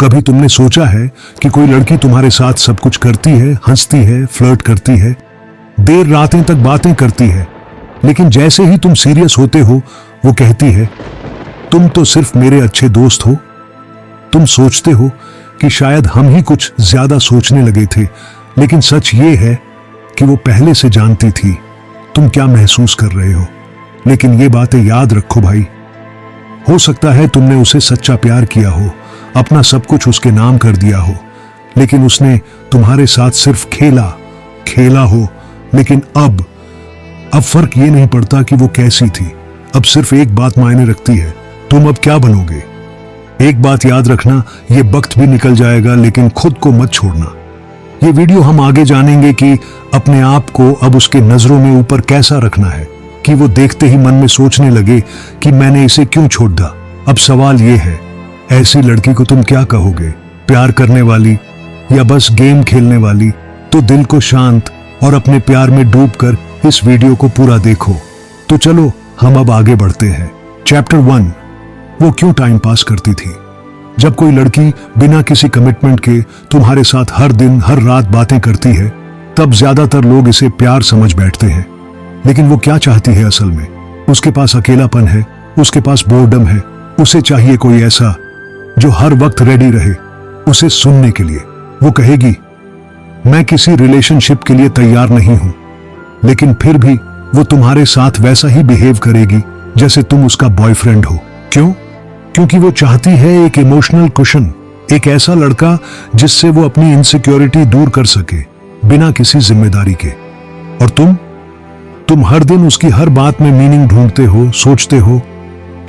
कभी तुमने सोचा है कि कोई लड़की तुम्हारे साथ सब कुछ करती है, हंसती है, फ्लर्ट करती है, देर रातें तक बातें करती है, लेकिन जैसे ही तुम सीरियस होते हो वो कहती है तुम तो सिर्फ मेरे अच्छे दोस्त हो। तुम सोचते हो कि शायद हम ही कुछ ज्यादा सोचने लगे थे, लेकिन सच ये है कि वो पहले से जानती थी तुम क्या महसूस कर रहे हो। लेकिन ये बातें याद रखो भाई, हो सकता है तुमने उसे सच्चा प्यार किया हो, अपना सब कुछ उसके नाम कर दिया हो, लेकिन उसने तुम्हारे साथ सिर्फ खेला हो। लेकिन अब फर्क ये नहीं पड़ता कि वो कैसी थी, अब सिर्फ एक बात मायने रखती है, तुम अब क्या बनोगे। एक बात याद रखना, ये वक्त भी निकल जाएगा, लेकिन खुद को मत छोड़ना। ये वीडियो हम आगे जानेंगे कि अपने आप को अब उसके नजरों में ऊपर कैसा रखना है कि वो देखते ही मन में सोचने लगे कि मैंने इसे क्यों छोड़ दा। अब सवाल ये है, ऐसी लड़की को तुम क्या कहोगे, प्यार करने वाली या बस गेम खेलने वाली? तो दिल को शांत और अपने प्यार में डूबकर इस वीडियो को पूरा देखो। तो चलो हम अब आगे बढ़ते हैं। चैप्टर 1, वो क्यों टाइम पास करती थी। जब कोई लड़की बिना किसी कमिटमेंट के तुम्हारे साथ हर दिन हर रात बातें करती है, तब ज्यादातर लोग इसे प्यार समझ बैठते हैं। लेकिन वो क्या चाहती है असल में? उसके पास अकेलापन है, उसके पास बोर्डम है, उसे चाहिए कोई ऐसा जो हर वक्त रेडी रहे उसे सुनने के लिए। वो कहेगी मैं किसी रिलेशनशिप के लिए तैयार नहीं हूं, लेकिन फिर भी वो तुम्हारे साथ वैसा ही बिहेव करेगी जैसे तुम उसका बॉयफ्रेंड हो। क्यों? क्योंकि वो चाहती है एक इमोशनल कुशन, एक ऐसा लड़का जिससे वो अपनी इनसिक्योरिटी दूर कर सके बिना किसी जिम्मेदारी के। और तुम हर दिन उसकी हर बात में मीनिंग ढूंढते हो, सोचते हो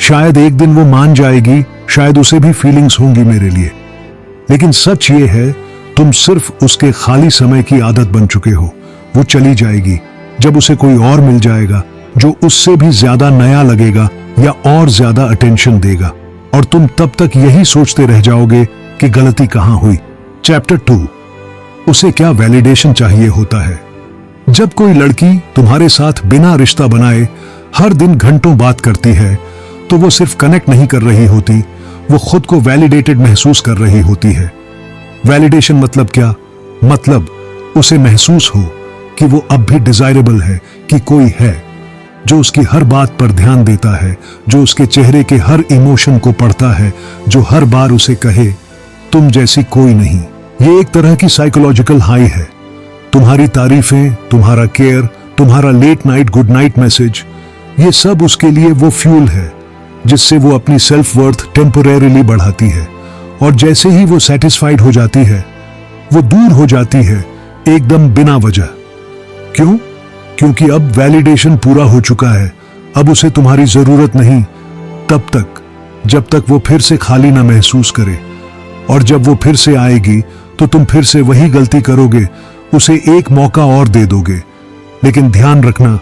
शायद एक दिन वो मान जाएगी, शायद उसे भी फीलिंग्स होंगी मेरे लिए। लेकिन सच ये है तुम सिर्फ उसके खाली समय की आदत बन चुके हो। वो चली जाएगी जब उसे कोई और मिल जाएगा जो उससे भी ज्यादा नया लगेगा या और ज्यादा अटेंशन देगा, और तुम तब तक यही सोचते रह जाओगे कि गलती कहां हुई। चैप्टर 2, उसे क्या वैलिडेशन चाहिए होता है। जब कोई लड़की तुम्हारे साथ बिना रिश्ता बनाए हर दिन घंटों बात करती है, तो वो सिर्फ कनेक्ट नहीं कर रही होती, वो खुद को वैलिडेटेड महसूस कर रही होती है। वैलिडेशन मतलब क्या? मतलब उसे महसूस हो कि वो अब भी डिजायरेबल है, कि कोई है जो उसकी हर बात पर ध्यान देता है, जो उसके चेहरे के हर इमोशन को पढ़ता है, जो हर बार उसे कहे तुम जैसी कोई नहीं। ये एक तरह की साइकोलॉजिकल हाई है। तुम्हारी तारीफें, तुम्हारा केयर, तुम्हारा late night good night message, ये सब उसके लिए वो फ्यूल है जिससे वो अपनी सेल्फ वर्थ टेम्परेरीली बढ़ाती है। और जैसे ही वो सेटिस्फाइड हो जाती है, वो दूर हो जाती है एकदम बिना वजह। क्यों? क्योंकि अब वैलिडेशन पूरा हो चुका है। अब उसे तुम्हारी जरूरत नहीं, तब तक जब तक वो फिर से खाली ना महसूस करे। और जब वो फिर से आएगी तो तुम फिर से वही गलती करोगे, उसे एक मौका और दे दोगे। लेकिन ध्यान रखना,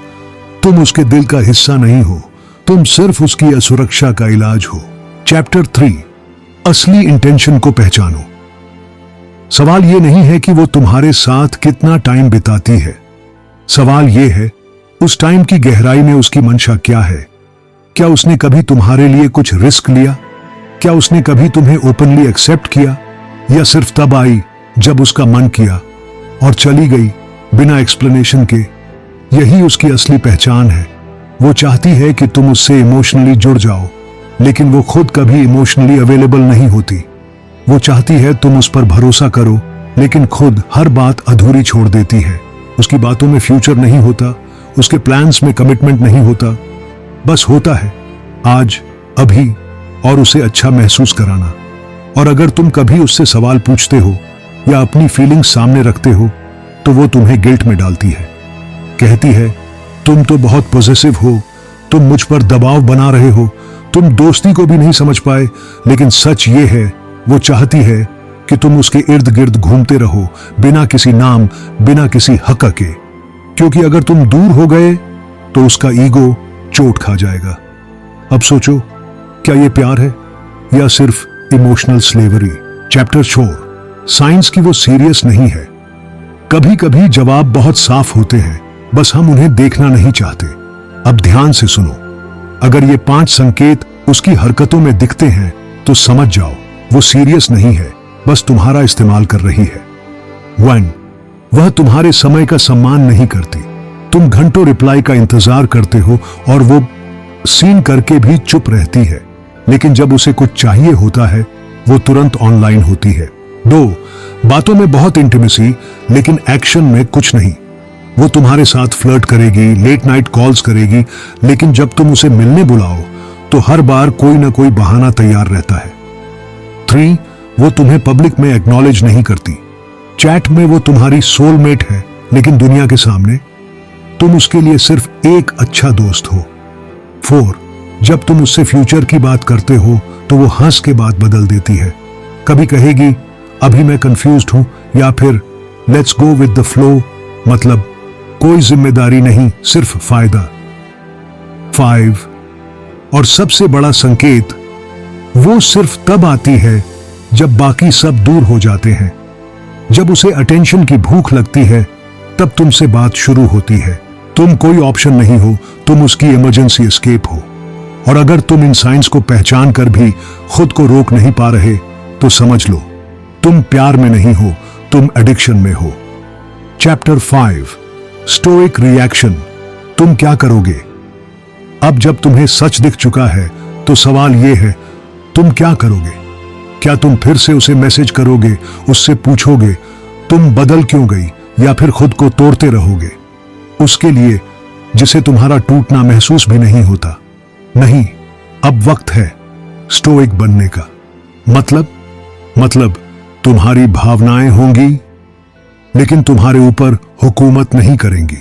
तुम उसके दिल का हिस्सा नहीं हो, तुम सिर्फ उसकी असुरक्षा का इलाज हो। चैप्टर 3, असली इंटेंशन को पहचानो। सवाल यह नहीं है कि वो तुम्हारे साथ कितना टाइम बिताती है, सवाल यह है उस टाइम की गहराई में उसकी मंशा क्या है। क्या उसने कभी तुम्हारे लिए कुछ रिस्क लिया? क्या उसने कभी तुम्हें ओपनली एक्सेप्ट किया, या सिर्फ तब आई जब उसका मन किया और चली गई बिना एक्सप्लेनेशन के? यही उसकी असली पहचान है। वो चाहती है कि तुम उससे इमोशनली जुड़ जाओ, लेकिन वो खुद कभी इमोशनली अवेलेबल नहीं होती। वो चाहती है तुम उस पर भरोसा करो, लेकिन खुद हर बात अधूरी छोड़ देती है। उसकी बातों में फ्यूचर नहीं होता, उसके प्लान्स में कमिटमेंट नहीं होता, बस होता है आज, अभी, और उसे अच्छा महसूस कराना। और अगर तुम कभी उससे सवाल पूछते हो या अपनी फीलिंग्स सामने रखते हो, तो वो तुम्हें गिल्ट में डालती है। कहती है तुम तो बहुत पॉजिटिव हो, तुम मुझ पर दबाव बना रहे हो, तुम दोस्ती को भी नहीं समझ पाए। लेकिन सच ये है, वो चाहती है कि तुम उसके इर्द गिर्द घूमते रहो, बिना किसी नाम, बिना किसी हक के। क्योंकि अगर तुम दूर हो गए तो उसका ईगो चोट खा जाएगा। अब सोचो, क्या ये प्यार है या सिर्फ इमोशनल स्लेवरी? चैप्टर 4, साइंस की वो सीरियस नहीं है। कभी कभी जवाब बहुत साफ होते हैं, बस हम उन्हें देखना नहीं चाहते। अब ध्यान से सुनो, अगर ये 5 संकेत उसकी हरकतों में दिखते हैं तो समझ जाओ वो सीरियस नहीं है, बस तुम्हारा इस्तेमाल कर रही है। 1. वह तुम्हारे समय का सम्मान नहीं करती। तुम घंटों रिप्लाई का इंतजार करते हो और वो सीन करके भी चुप रहती है, लेकिन जब उसे कुछ चाहिए होता है वो तुरंत ऑनलाइन होती है। 2. बातों में बहुत इंटीमेसी, लेकिन एक्शन में कुछ नहीं। वो तुम्हारे साथ फ्लर्ट करेगी, लेट नाइट कॉल्स करेगी, लेकिन जब तुम उसे मिलने बुलाओ तो हर बार कोई ना कोई बहाना तैयार रहता है। 3. वो तुम्हें पब्लिक में एक्नॉलेज नहीं करती। चैट में वो तुम्हारी सोलमेट है, लेकिन दुनिया के सामने तुम उसके लिए सिर्फ एक अच्छा दोस्त हो। 4. जब तुम उससे फ्यूचर की बात करते हो तो वो हंस के बात बदल देती है। कभी कहेगी अभी मैं कंफ्यूज्ड हूं, या फिर let's go with the flow, मतलब कोई जिम्मेदारी नहीं, सिर्फ फायदा। 5. और सबसे बड़ा संकेत, वो सिर्फ तब आती है जब बाकी सब दूर हो जाते हैं। जब उसे अटेंशन की भूख लगती है तब तुमसे बात शुरू होती है। तुम कोई ऑप्शन नहीं हो, तुम उसकी इमरजेंसी एस्केप हो। और अगर तुम इन साइंस को पहचान कर भी खुद को रोक नहीं पा रहे तो समझ लो तुम प्यार में नहीं हो, तुम एडिक्शन में हो। Chapter 5, stoic reaction. तुम क्या करोगे अब जब तुम्हें सच दिख चुका है? तो सवाल यह है, तुम क्या करोगे? क्या तुम फिर से उसे मैसेज करोगे, उससे पूछोगे तुम बदल क्यों गई, या फिर खुद को तोड़ते रहोगे उसके लिए जिसे तुम्हारा टूटना महसूस भी नहीं होता? नहीं, अब वक्त है स्टोइक बनने का। मतलब तुम्हारी भावनाएं होंगी, लेकिन तुम्हारे ऊपर हुकूमत नहीं करेंगी।